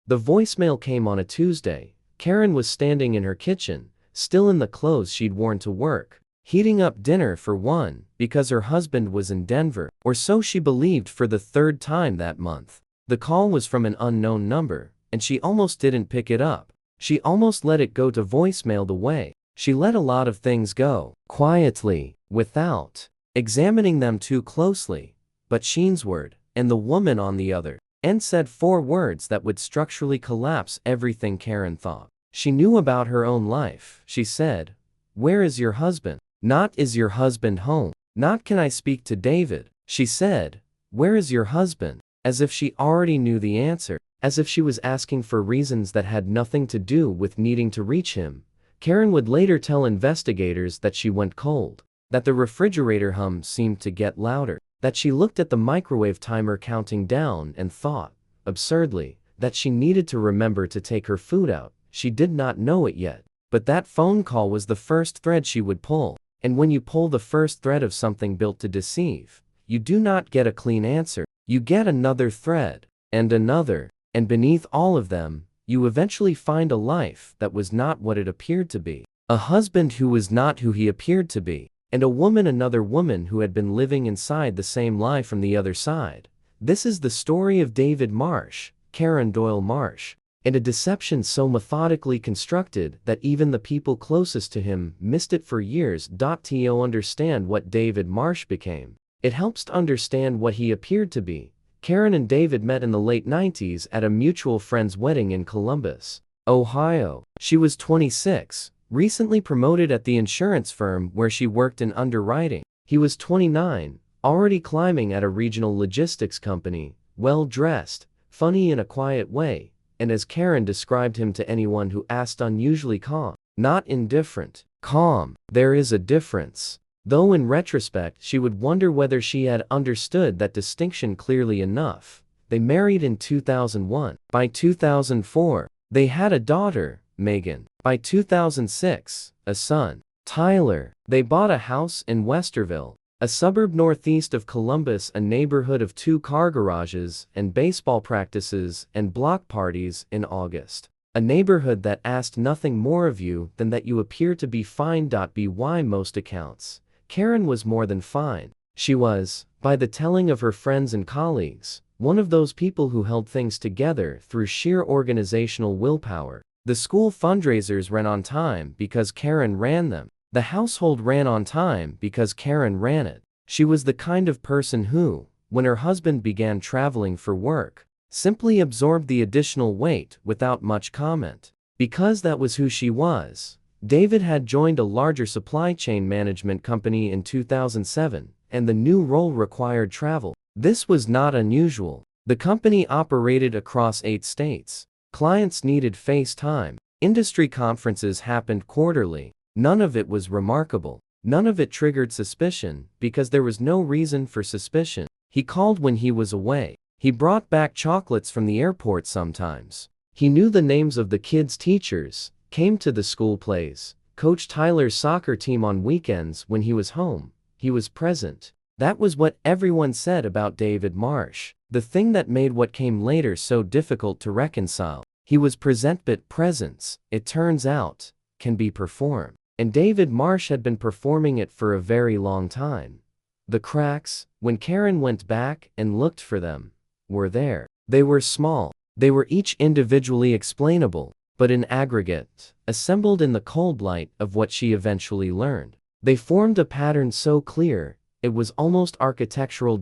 The voicemail came on a Tuesday. Karen was standing in her kitchen, still in the clothes she'd worn to work, heating up dinner for one, because her husband was in Denver, or so she believed, for the third time that month. The call was from an unknown number, and she almost didn't pick it up. She almost let it go to voicemail the way she let a lot of things go, quietly, without examining them too closely. But Sheen's word, and the woman on the other end, said 4 words that would structurally collapse everything Karen thought she knew about her own life. She said, "Where is your husband?" Not, "Is your husband home?" Not, "Can I speak to David?" She said, "Where is your husband?" As if she already knew the answer, as if she was asking for reasons that had nothing to do with needing to reach him. Karen would later tell investigators that she went cold, that the refrigerator hum seemed to get louder, that she looked at the microwave timer counting down and thought, absurdly, that she needed to remember to take her food out. She did not know it yet, but that phone call was the first thread she would pull. And when you pull the first thread of something built to deceive, you do not get a clean answer. You get another thread, and another, and beneath all of them, you eventually find a life that was not what it appeared to be, a husband who was not who he appeared to be, and a woman, another woman who had been living inside the same lie from the other side. This is the story of David Marsh, Karen Doyle Marsh, and a deception so methodically constructed that even the people closest to him missed it for years. To understand what David Marsh became, it helps to understand what he appeared to be. Karen and David met in the late 90s at a mutual friend's wedding in Columbus, Ohio. She was 26, recently promoted at the insurance firm where she worked in underwriting. He was 29, already climbing at a regional logistics company, well-dressed, funny in a quiet way, and as Karen described him to anyone who asked, unusually calm, not indifferent, calm. There is a difference. Though in retrospect she would wonder whether she had understood that distinction clearly enough. They married in 2001. By 2004, they had a daughter, Megan. By 2006, a son, Tyler. They bought a house in Westerville, a suburb northeast of Columbus, a neighborhood of 2 car garages and baseball practices and block parties in August. A neighborhood that asked nothing more of you than that you appear to be fine. By most accounts, Karen was more than fine. She was, by the telling of her friends and colleagues, one of those people who held things together through sheer organizational willpower. The school fundraisers ran on time because Karen ran them. The household ran on time because Karen ran it. She was the kind of person who, when her husband began traveling for work, simply absorbed the additional weight without much comment. Because that was who she was. David had joined a larger supply chain management company in 2007, and the new role required travel. This was not unusual. The company operated across 8 states. Clients needed face time. Industry conferences happened quarterly. None of it was remarkable. None of it triggered suspicion, because there was no reason for suspicion. He called when he was away. He brought back chocolates from the airport sometimes. He knew the names of the kids' teachers, came to the school plays, coached Tyler's soccer team on weekends. When he was home, he was present. That was what everyone said about David Marsh. The thing that made what came later so difficult to reconcile. He was present, but presence, it turns out, can be performed. And David Marsh had been performing it for a very long time. The cracks, when Karen went back and looked for them, were there. They were small. They were each individually explainable, but in aggregate, assembled in the cold light of what she eventually learned. They formed a pattern so clear, it was almost architectural.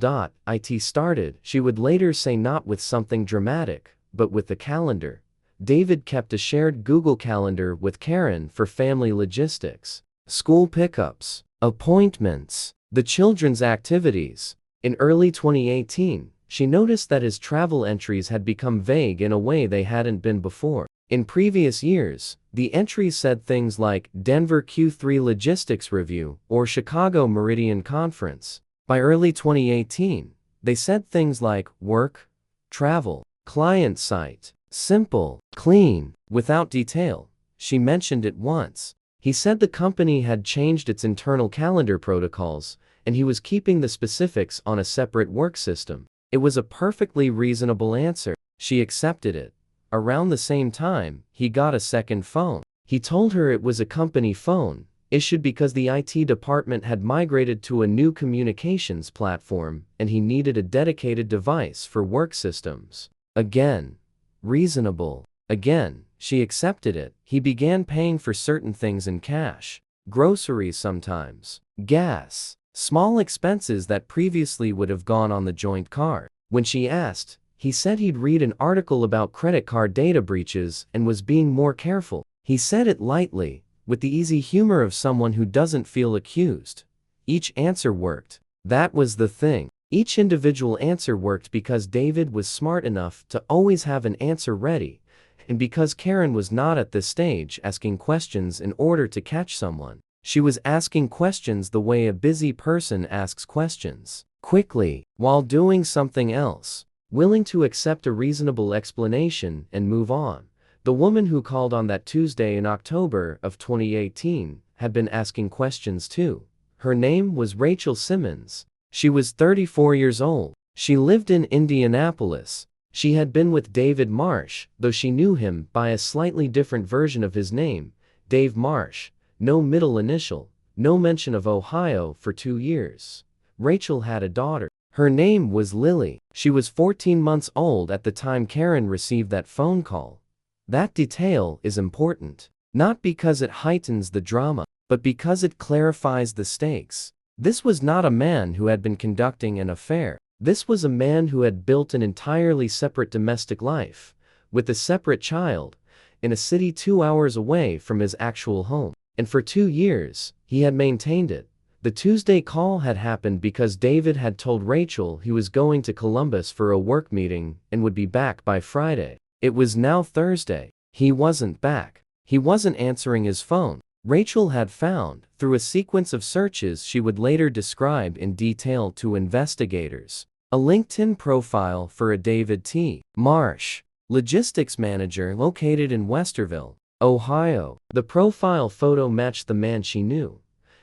It started, she would later say, not with something dramatic, but with the calendar. David kept a shared Google Calendar with Karen for family logistics, school pickups, appointments, the children's activities. In early 2018, she noticed that his travel entries had become vague in a way they hadn't been before. In previous years, the entries said things like Denver Q3 Logistics Review or Chicago Meridian Conference. By early 2018, they said things like work, travel, client site, simple, clean, without detail. She mentioned it once. He said the company had changed its internal calendar protocols, and he was keeping the specifics on a separate work system. It was a perfectly reasonable answer. She accepted it. Around the same time, he got a second phone. He told her it was a company phone, issued because the IT department had migrated to a new communications platform and he needed a dedicated device for work systems. Again, reasonable. Again, she accepted it. He began paying for certain things in cash. Groceries sometimes. Gas. Small expenses that previously would have gone on the joint card. When she asked, he said he'd read an article about credit card data breaches and was being more careful. He said it lightly, with the easy humor of someone who doesn't feel accused. Each answer worked. That was the thing. Each individual answer worked because David was smart enough to always have an answer ready, and because Karen was not at this stage asking questions in order to catch someone. She was asking questions the way a busy person asks questions, quickly, while doing something else, willing to accept a reasonable explanation and move on. The woman who called on that Tuesday in October of 2018 had been asking questions too. Her name was Rachel Simmons. She was 34 years old. She lived in Indianapolis. She had been with David Marsh, though she knew him by a slightly different version of his name, Dave Marsh. No middle initial, no mention of Ohio for 2 years. Rachel had a daughter. Her name was Lily. She was 14 months old at the time Karen received that phone call. That detail is important, not because it heightens the drama, but because it clarifies the stakes. This was not a man who had been conducting an affair. This was a man who had built an entirely separate domestic life, with a separate child, in a city 2 hours away from his actual home. And for 2 years, he had maintained it. The Tuesday call had happened because David had told Rachel he was going to Columbus for a work meeting and would be back by Friday. It was now Thursday. He wasn't back. He wasn't answering his phone. Rachel had found, through a sequence of searches she would later describe in detail to investigators, a LinkedIn profile for a David T. Marsh, logistics manager located in Westerville, Ohio. The profile photo matched the man she knew.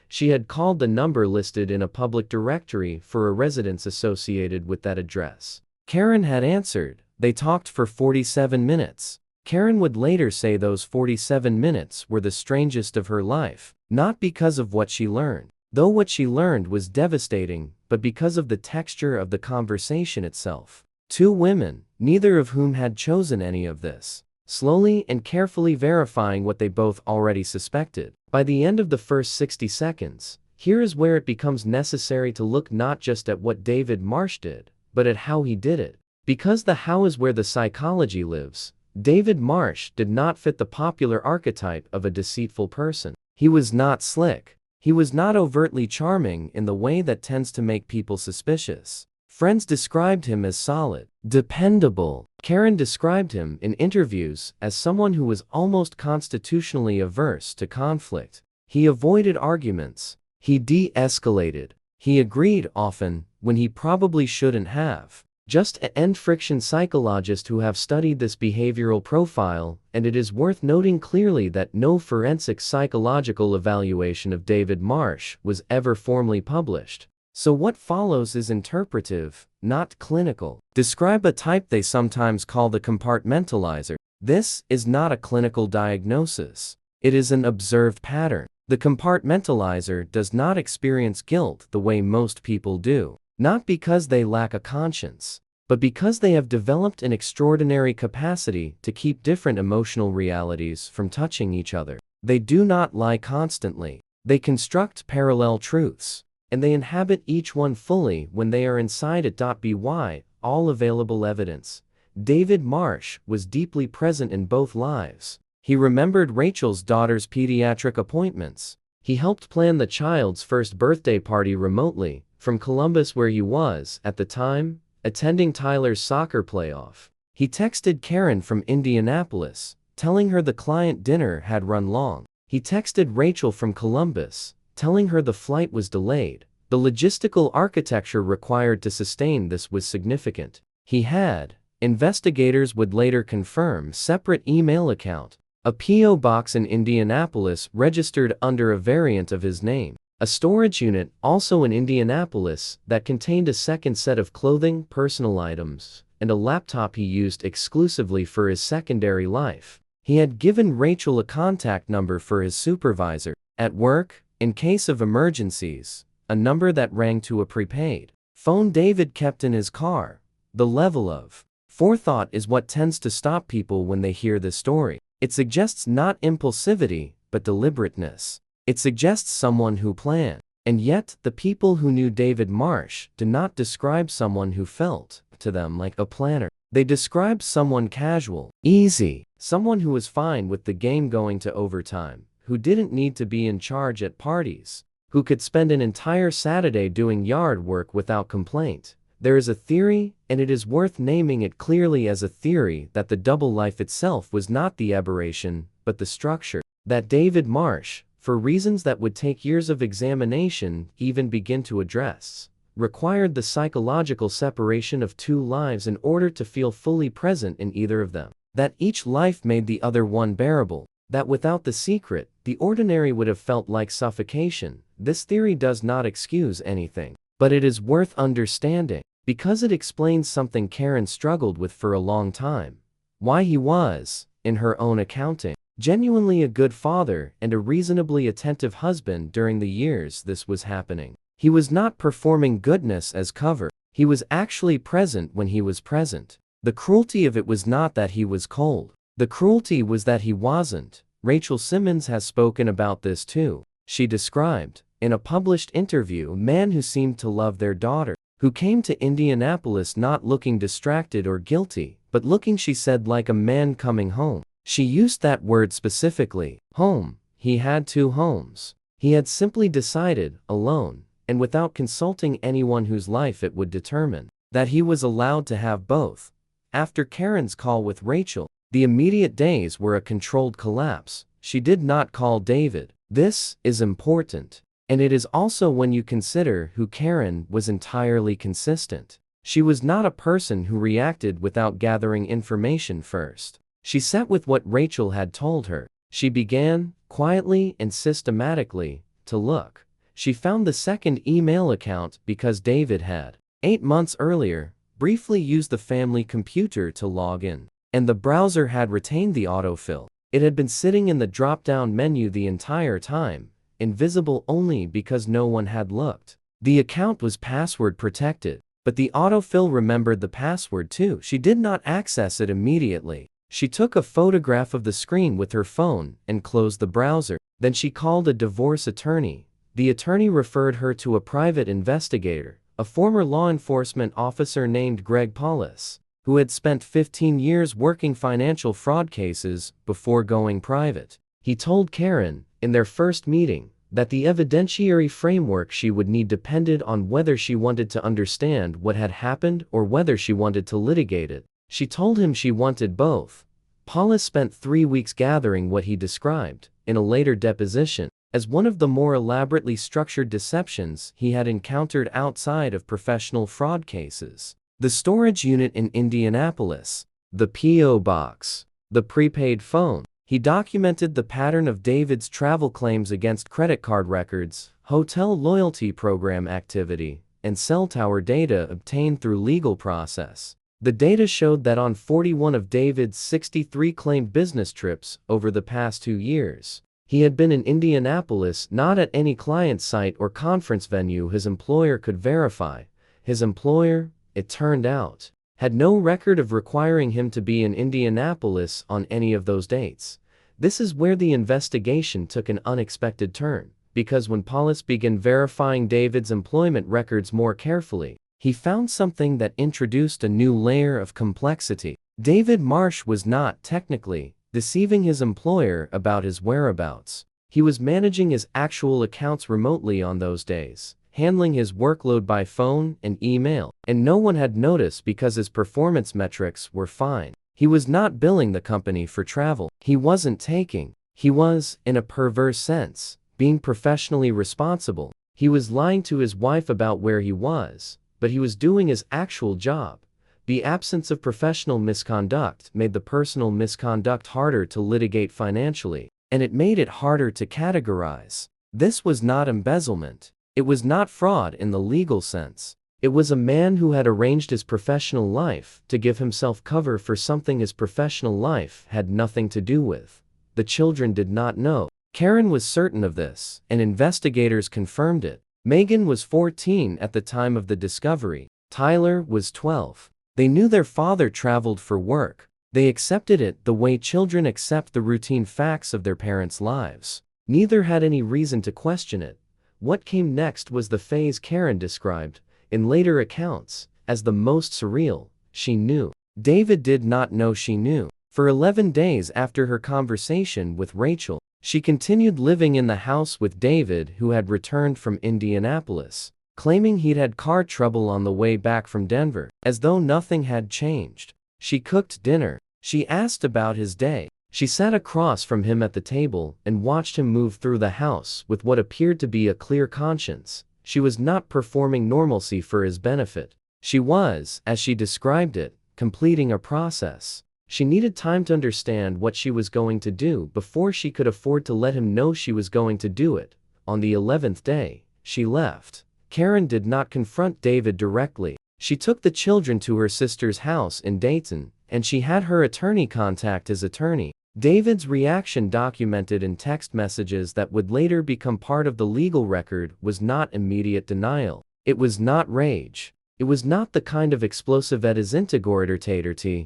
She had called the number listed in a public directory for a residence associated with that address. Karen had answered. They talked for 47 minutes. Karen would later say those 47 minutes were the strangest of her life, not because of what she learned, though what she learned was devastating, but because of the texture of the conversation itself. 2 women, neither of whom had chosen any of this, slowly and carefully verifying what they both already suspected. By the end of the first 60 seconds, here is where it becomes necessary to look not just at what David Marsh did, but at how he did it. Because the how is where the psychology lives, David Marsh did not fit the popular archetype of a deceitful person. He was not slick. He was not overtly charming in the way that tends to make people suspicious. Friends described him as solid, dependable. Karen described him in interviews as someone who was almost constitutionally averse to conflict. He avoided arguments. He de-escalated. He agreed often when he probably shouldn't have. Just an end friction psychologist who have studied this behavioral profile, and it is worth noting clearly that no forensic psychological evaluation of David Marsh was ever formally published. So what follows is interpretive, not clinical. Describe a type they sometimes call the compartmentalizer. This is not a clinical diagnosis. It is an observed pattern. The compartmentalizer does not experience guilt the way most people do. Not because they lack a conscience, but because they have developed an extraordinary capacity to keep different emotional realities from touching each other. They do not lie constantly. They construct parallel truths, and they inhabit each one fully when they are inside it. By all available evidence, David Marsh was deeply present in both lives. He remembered Rachel's daughter's pediatric appointments. He helped plan the child's first birthday party remotely, from Columbus where he was, at the time, attending Tyler's soccer playoff. He texted Karen from Indianapolis, telling her the client dinner had run long. He texted Rachel from Columbus, telling her the flight was delayed. The logistical architecture required to sustain this was significant. He had, investigators would later confirm, separate email account, a P.O. box in Indianapolis registered under a variant of his name. A storage unit, also in Indianapolis, that contained a second set of clothing, personal items, and a laptop he used exclusively for his secondary life. He had given Rachel a contact number for his supervisor at work, in case of emergencies, a number that rang to a prepaid phone David kept in his car. The level of forethought is what tends to stop people when they hear this story. It suggests not impulsivity, but deliberateness. It suggests someone who planned. And yet, the people who knew David Marsh did not describe someone who felt, to them, like a planner. They described someone casual, easy, someone who was fine with the game going to overtime, who didn't need to be in charge at parties, who could spend an entire Saturday doing yard work without complaint. There is a theory, and it is worth naming it clearly as a theory, that the double life itself was not the aberration, but the structure. That David Marsh, for reasons that would take years of examination even begin to address, required the psychological separation of two lives in order to feel fully present in either of them. That each life made the other one bearable. That without the secret, the ordinary would have felt like suffocation. This theory does not excuse anything, but it is worth understanding, because it explains something Karen struggled with for a long time. Why he was, in her own accounting, genuinely a good father and a reasonably attentive husband during the years this was happening. He was not performing goodness as cover. He was actually present when he was present. The cruelty of it was not that he was cold. The cruelty was that he wasn't. Rachel Simmons has spoken about this too. She described, in a published interview, a man who seemed to love their daughter, who came to Indianapolis not looking distracted or guilty, but looking, she said, like a man coming home. She used that word specifically, home. He had two homes. He had simply decided, alone, and without consulting anyone whose life it would determine, that he was allowed to have both. After Karen's call with Rachel, the immediate days were a controlled collapse. She did not call David. This is important. And it is also when you consider who Karen was entirely consistent. She was not a person who reacted without gathering information first. She sat with what Rachel had told her. She began, quietly and systematically, to look. She found the second email account because David had, 8 months earlier, briefly used the family computer to log in, and the browser had retained the autofill. It had been sitting in the drop-down menu the entire time, invisible only because no one had looked. The account was password protected, but the autofill remembered the password too. She did not access it immediately. She took a photograph of the screen with her phone and closed the browser. Then she called a divorce attorney. The attorney referred her to a private investigator, a former law enforcement officer named Greg Paulus, who had spent 15 years working financial fraud cases before going private. He told Karen, in their first meeting, that the evidentiary framework she would need depended on whether she wanted to understand what had happened or whether she wanted to litigate it. She told him she wanted both. Paulus spent 3 weeks gathering what he described, in a later deposition, as one of the more elaborately structured deceptions he had encountered outside of professional fraud cases. The storage unit in Indianapolis, the P.O. box, the prepaid phone. He documented the pattern of David's travel claims against credit card records, hotel loyalty program activity, and cell tower data obtained through legal process. The data showed that on 41 of David's 63 claimed business trips over the past 2 years, he had been in Indianapolis, not at any client site or conference venue his employer could verify. His employer, it turned out, had no record of requiring him to be in Indianapolis on any of those dates. This is where the investigation took an unexpected turn, because when Paulus began verifying David's employment records more carefully, he found something that introduced a new layer of complexity. David Marsh was not, technically, deceiving his employer about his whereabouts. He was managing his actual accounts remotely on those days, handling his workload by phone and email, and no one had noticed because his performance metrics were fine. He was not billing the company for travel. He wasn't taking. He was, in a perverse sense, being professionally responsible. He was lying to his wife about where he was, but he was doing his actual job. The absence of professional misconduct made the personal misconduct harder to litigate financially, and it made it harder to categorize. This was not embezzlement. It was not fraud in the legal sense. It was a man who had arranged his professional life to give himself cover for something his professional life had nothing to do with. The children did not know. Karen was certain of this, and investigators confirmed it. Megan was 14 at the time of the discovery. Tyler was 12. They knew their father traveled for work. They accepted it the way children accept the routine facts of their parents' lives. Neither had any reason to question it. What came next was the phase Karen described, in later accounts, as the most surreal. She knew. David did not know she knew. For 11 days after her conversation with Rachel, she continued living in the house with David, who had returned from Indianapolis, claiming he'd had car trouble on the way back from Denver, as though nothing had changed. She cooked dinner. She asked about his day. She sat across from him at the table and watched him move through the house with what appeared to be a clear conscience. She was not performing normalcy for his benefit. She was, as she described it, completing a process. She needed time to understand what she was going to do before she could afford to let him know she was going to do it. On the 11th day, she left. Karen did not confront David directly. She took the children to her sister's house in Dayton, and she had her attorney contact his attorney. David's reaction, documented in text messages that would later become part of the legal record, was not immediate denial. It was not rage. It was not the kind of explosive disintegrator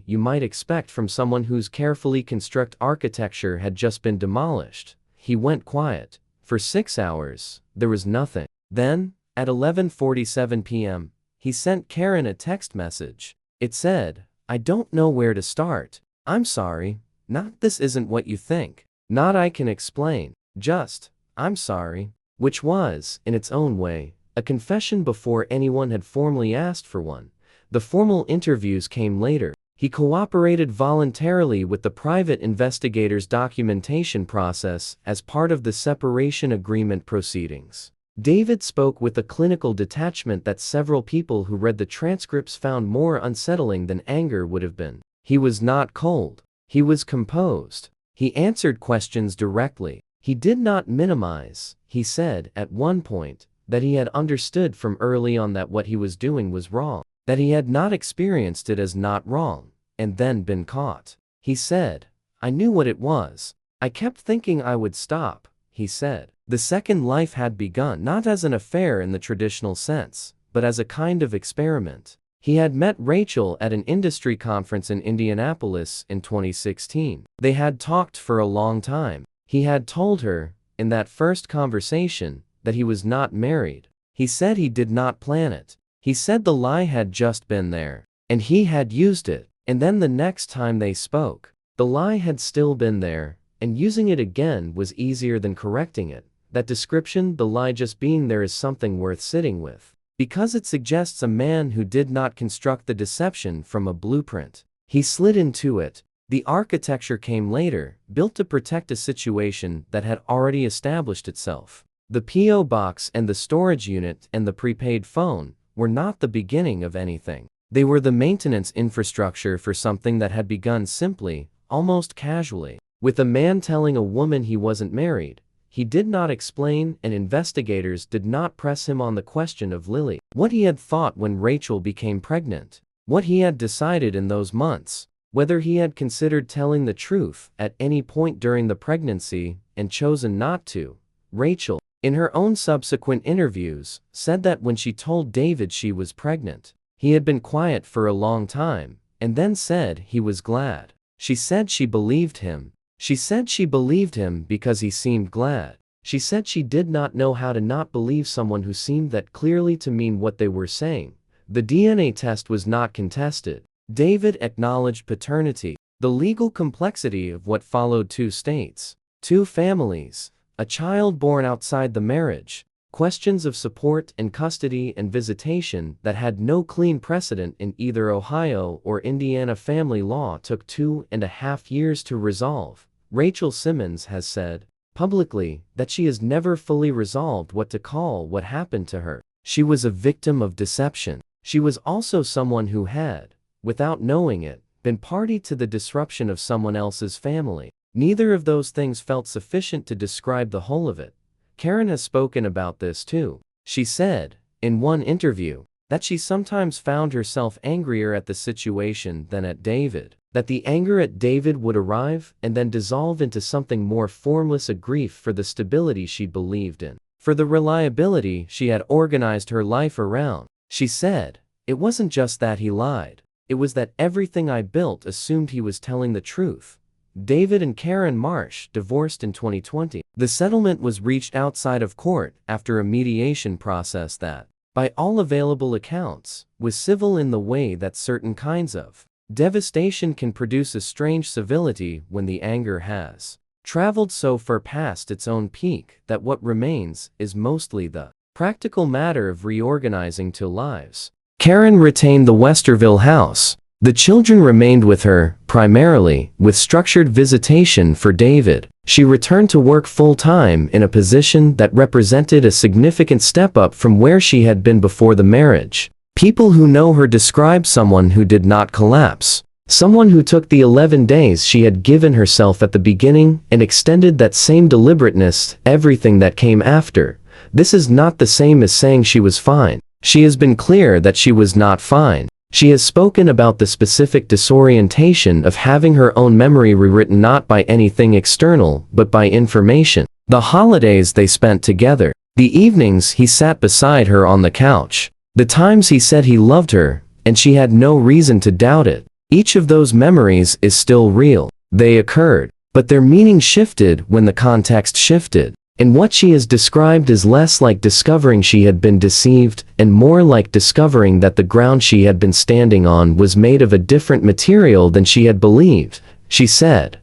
you might expect from someone whose carefully constructed architecture had just been demolished. He went quiet. For 6 hours, there was nothing. Then, at 11:47 p.m., he sent Karen a text message. It said, "I don't know where to start. I'm sorry. Not this isn't what you think. Not I can explain. Just, I'm sorry." Which was, in its own way, a confession before anyone had formally asked for one. The formal interviews came later. He cooperated voluntarily with the private investigators' documentation process as part of the separation agreement proceedings. David spoke with a clinical detachment that several people who read the transcripts found more unsettling than anger would have been. He was not cold. He was composed. He answered questions directly. He did not minimize. He said, at one point, that he had understood from early on that what he was doing was wrong, that he had not experienced it as not wrong, and then been caught. He said, "I knew what it was. I kept thinking I would stop," he said. The second life had begun not as an affair in the traditional sense, but as a kind of experiment. He had met Rachel at an industry conference in Indianapolis in 2016. They had talked for a long time. He had told her, in that first conversation, that he was not married. He said he did not plan it. He said the lie had just been there, and he had used it. And then the next time they spoke, the lie had still been there, and using it again was easier than correcting it. That description, the lie just being there, is something worth sitting with, because it suggests a man who did not construct the deception from a blueprint. He slid into it. The architecture came later, built to protect a situation that had already established itself. The P.O. box and the storage unit and the prepaid phone were not the beginning of anything. They were the maintenance infrastructure for something that had begun simply, almost casually, with a man telling a woman he wasn't married. He did not explain, and investigators did not press him on the question of Lily, what he had thought when Rachel became pregnant, what he had decided in those months, whether he had considered telling the truth at any point during the pregnancy and chosen not to. Rachel, in her own subsequent interviews, said that when she told David she was pregnant, he had been quiet for a long time, and then said he was glad. She said she believed him. She said she believed him because he seemed glad. She said she did not know how to not believe someone who seemed that clearly to mean what they were saying. The DNA test was not contested. David acknowledged paternity. The legal complexity of what followed: 2 states, 2 families, a child born outside the marriage, questions of support and custody and visitation that had no clean precedent in either Ohio or Indiana family law took 2.5 years to resolve. Rachel Simmons has said, publicly, that she has never fully resolved what to call what happened to her. She was a victim of deception. She was also someone who had, without knowing it, been party to the disruption of someone else's family. Neither of those things felt sufficient to describe the whole of it. Karen has spoken about this too. She said, in one interview, that she sometimes found herself angrier at the situation than at David, that the anger at David would arrive and then dissolve into something more formless, a grief for the stability she believed in, for the reliability she had organized her life around. She said, "It wasn't just that he lied. It was that everything I built assumed he was telling the truth." David and Karen Marsh divorced in 2020. The settlement was reached outside of court after a mediation process that, by all available accounts, was civil in the way that certain kinds of devastation can produce a strange civility when the anger has traveled so far past its own peak that what remains is mostly the practical matter of reorganizing two lives. Karen retained the Westerville house. The children remained with her, primarily, with structured visitation for David. She returned to work full-time in a position that represented a significant step up from where she had been before the marriage. People who know her describe someone who did not collapse. Someone who took the 11 days she had given herself at the beginning and extended that same deliberateness, everything that came after. This is not the same as saying she was fine. She has been clear that she was not fine. She has spoken about the specific disorientation of having her own memory rewritten not by anything external, but by information. The holidays they spent together. The evenings he sat beside her on the couch. The times he said he loved her, and she had no reason to doubt it. Each of those memories is still real. They occurred, but their meaning shifted when the context shifted. And what she has described is less like discovering she had been deceived, and more like discovering that the ground she had been standing on was made of a different material than she had believed. She said,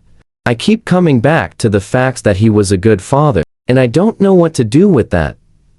"I keep coming back to the facts that he was a good father, and I don't know what to do with that."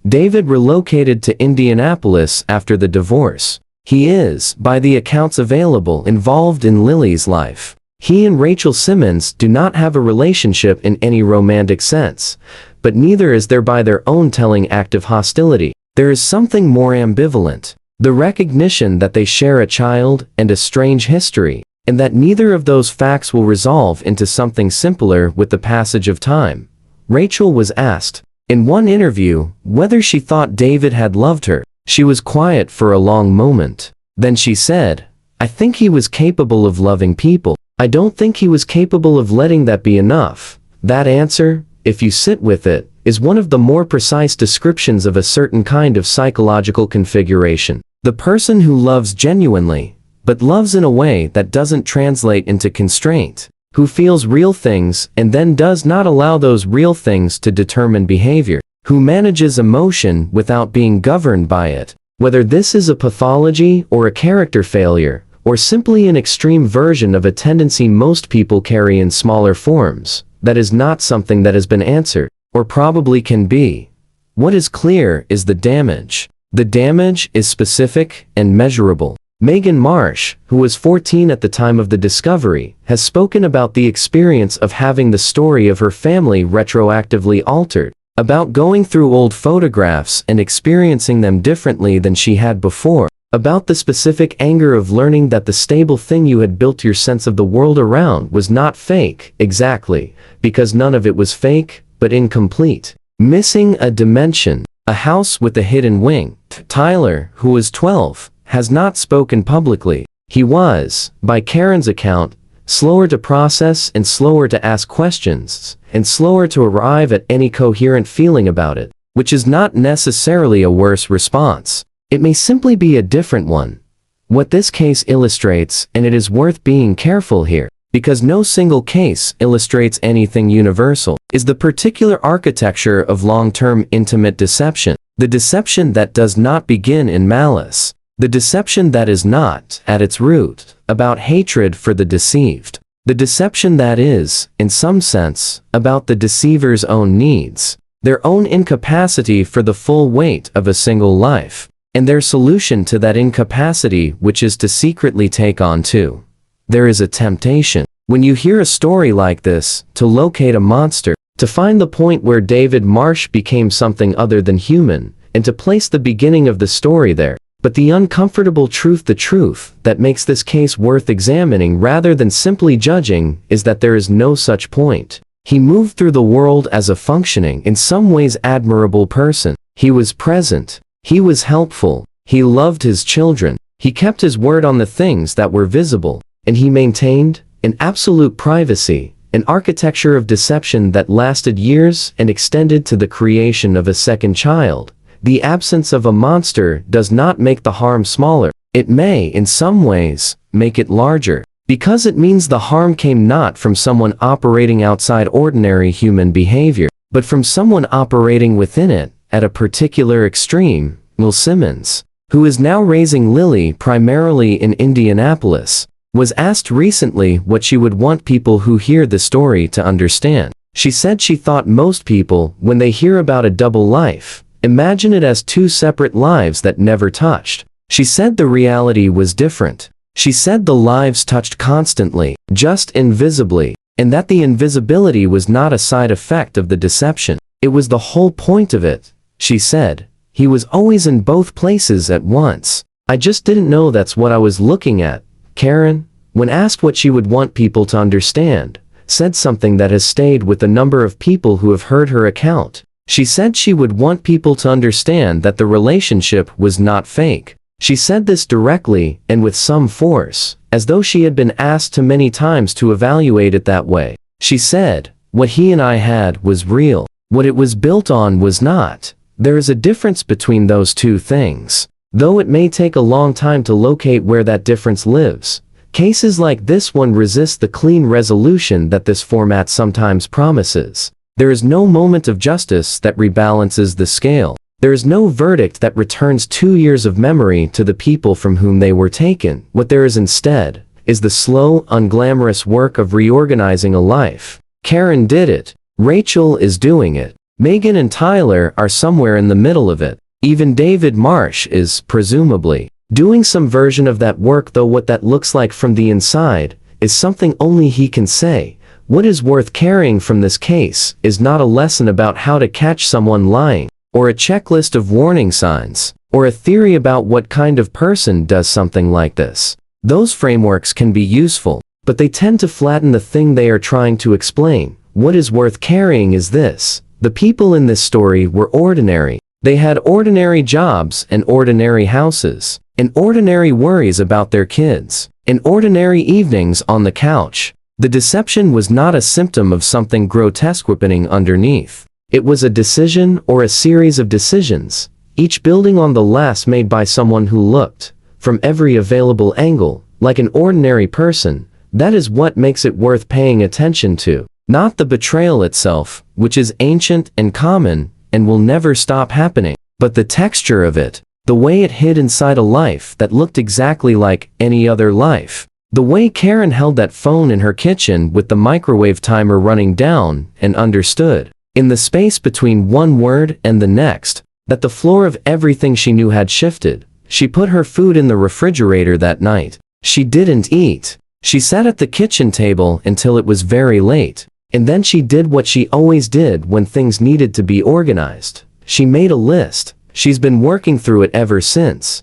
David relocated to Indianapolis after the divorce. He is, by the accounts available, involved in Lily's life. He and Rachel Simmons do not have a relationship in any romantic sense, but neither is there by their own telling active hostility. There is something more ambivalent. The recognition that they share a child and a strange history, and that neither of those facts will resolve into something simpler with the passage of time. Rachel was asked, in one interview, whether she thought David had loved her. She was quiet for a long moment. Then she said, "I think he was capable of loving people. I don't think he was capable of letting that be enough." That answer, if you sit with it, is one of the more precise descriptions of a certain kind of psychological configuration. The person who loves genuinely, but loves in a way that doesn't translate into constraint, who feels real things and then does not allow those real things to determine behavior, who manages emotion without being governed by it. Whether this is a pathology or a character failure, or simply an extreme version of a tendency most people carry in smaller forms, that is not something that has been answered, or probably can be. What is clear is the damage. The damage is specific and measurable. Megan Marsh, who was 14 at the time of the discovery, has spoken about the experience of having the story of her family retroactively altered, about going through old photographs and experiencing them differently than she had before, about the specific anger of learning that the stable thing you had built your sense of the world around was not fake, exactly, because none of it was fake, but incomplete. Missing a dimension, a house with a hidden wing. Tyler, who was 12, has not spoken publicly. He was, by Karen's account, slower to process and slower to ask questions, and slower to arrive at any coherent feeling about it, which is not necessarily a worse response. It may simply be a different one. What this case illustrates, and it is worth being careful here, because no single case illustrates anything universal, is the particular architecture of long-term intimate deception. The deception that does not begin in malice. The deception that is not, at its root, about hatred for the deceived. The deception that is, in some sense, about the deceiver's own needs, their own incapacity for the full weight of a single life, and their solution to that incapacity, which is to secretly take on too. There is a temptation, when you hear a story like this, to locate a monster, to find the point where David Marsh became something other than human, and to place the beginning of the story there. But the uncomfortable truth, the truth that makes this case worth examining rather than simply judging, is that there is no such point. He moved through the world as a functioning, in some ways admirable person. He was present. He was helpful. He loved his children. He kept his word on the things that were visible, and he maintained, in absolute privacy, an architecture of deception that lasted years and extended to the creation of a second child. The absence of a monster does not make the harm smaller. It may, in some ways, make it larger, because it means the harm came not from someone operating outside ordinary human behavior, but from someone operating within it, at a particular extreme. Will Simmons, who is now raising Lily primarily in Indianapolis, was asked recently what she would want people who hear the story to understand. She said she thought most people, when they hear about a double life, imagine it as two separate lives that never touched. She said the reality was different. She said the lives touched constantly, just invisibly, and that the invisibility was not a side effect of the deception. It was the whole point of it. She said, he was always in both places at once. I just didn't know that's what I was looking at. Karen, when asked what she would want people to understand, said something that has stayed with a number of people who have heard her account. She said she would want people to understand that the relationship was not fake. She said this directly and with some force, as though she had been asked too many times to evaluate it that way. She said, what he and I had was real. What it was built on was not. There is a difference between those two things. Though it may take a long time to locate where that difference lives, cases like this one resist the clean resolution that this format sometimes promises. There is no moment of justice that rebalances the scale. There is no verdict that returns 2 years of memory to the people from whom they were taken. What there is instead is the slow, unglamorous work of reorganizing a life. Karen did it. Rachel is doing it. Megan and Tyler are somewhere in the middle of it. Even David Marsh is, presumably, doing some version of that work, though what that looks like from the inside is something only he can say. What is worth carrying from this case is not a lesson about how to catch someone lying, or a checklist of warning signs, or a theory about what kind of person does something like this. Those frameworks can be useful, but they tend to flatten the thing they are trying to explain. What is worth carrying is this. The people in this story were ordinary. They had ordinary jobs and ordinary houses, and ordinary worries about their kids, and ordinary evenings on the couch. The deception was not a symptom of something grotesque happening underneath. It was a decision or a series of decisions, each building on the last made by someone who looked, from every available angle, like an ordinary person. That is what makes it worth paying attention to. Not the betrayal itself, which is ancient and common, and will never stop happening, but the texture of it, the way it hid inside a life that looked exactly like any other life. The way Karen held that phone in her kitchen with the microwave timer running down and understood, in the space between one word and the next, that the floor of everything she knew had shifted. She put her food in the refrigerator that night. She didn't eat. She sat at the kitchen table until it was very late. And then she did what she always did when things needed to be organized. She made a list. She's been working through it ever since.